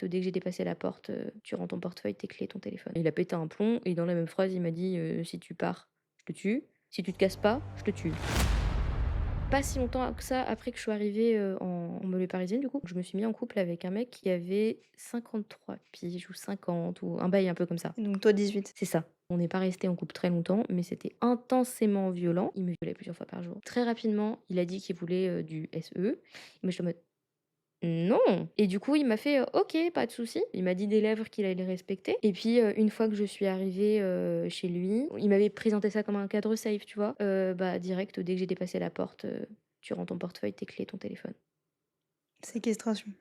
dès que j'ai dépassé la porte, tu rends ton portefeuille, tes clés, ton téléphone». Il a pété un plomb et dans la même phrase, il m'a dit, «Si tu pars, je te tue. Si tu te casses pas, je te tue». Pas si longtemps que ça après que je suis arrivée, en banlieue parisienne du coup, je me suis mis en couple avec un mec qui avait 53 piges ou 50 ou un bail un peu comme ça. Et donc toi 18. C'est ça. On n'est pas resté en couple très longtemps, mais c'était intensément violent. Il me violait plusieurs fois par jour. Très rapidement, il a dit qu'il voulait, du SE. Moi j'étais en mode: «Non!» Et du coup, il m'a fait: «OK, pas de souci». Il m'a dit des lèvres qu'il allait les respecter et puis, une fois que je suis arrivée, chez lui, il m'avait présenté ça comme un cadre safe, tu vois? Bah, direct, dès que j'ai dépassé la porte, tu rends ton portefeuille, tes clés, ton téléphone. Séquestration.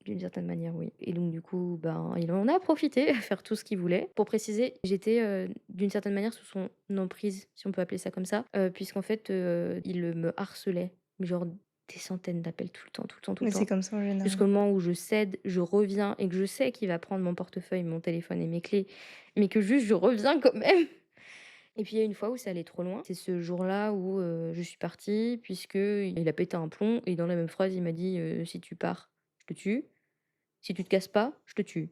D'une certaine manière, oui et donc du coup, ben, il en a profité à faire tout ce qu'il voulait. Pour préciser, j'étais, d'une certaine manière sous son emprise, si on peut appeler ça comme ça, puisqu'en fait, il, me harcelait, mais genre des centaines d'appels tout le temps, tout le temps, tout le Mais c'est temps. comme ça en Jusqu'au général. moment où je cède, je reviens et que je sais qu'il va prendre mon portefeuille, mon téléphone et mes clés, mais que juste je reviens quand même. Et puis il y a une fois où ça allait trop loin. C'est ce jour-là où, je suis partie puisqu'il a pété un plomb et dans la même phrase, il m'a dit, «Si tu pars, je te tue. Si tu te casses pas, je te tue».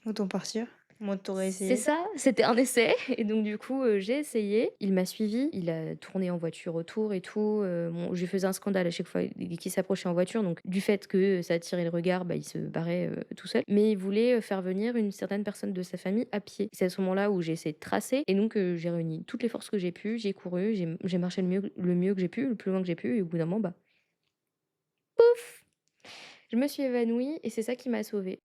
Autant partir. Moi t'aurais C'est essayé. ça, c'était un essai et donc du coup, j'ai essayé. Il m'a suivie, il a tourné en voiture autour et tout, bon, je lui faisais un scandale à chaque fois dès qu'il s'approchait en voiture donc du fait que ça attirait le regard, bah, il se barrait, tout seul. Mais il voulait, faire venir une certaine personne de sa famille à pied. C'est à ce moment-là où j'ai essayé de tracer et donc j'ai réuni toutes les forces que j'ai pu, j'ai couru, j'ai marché le mieux que j'ai pu, le plus loin que j'ai pu et au bout d'un moment, bah, pouf! Je me suis évanouie et c'est ça qui m'a sauvée.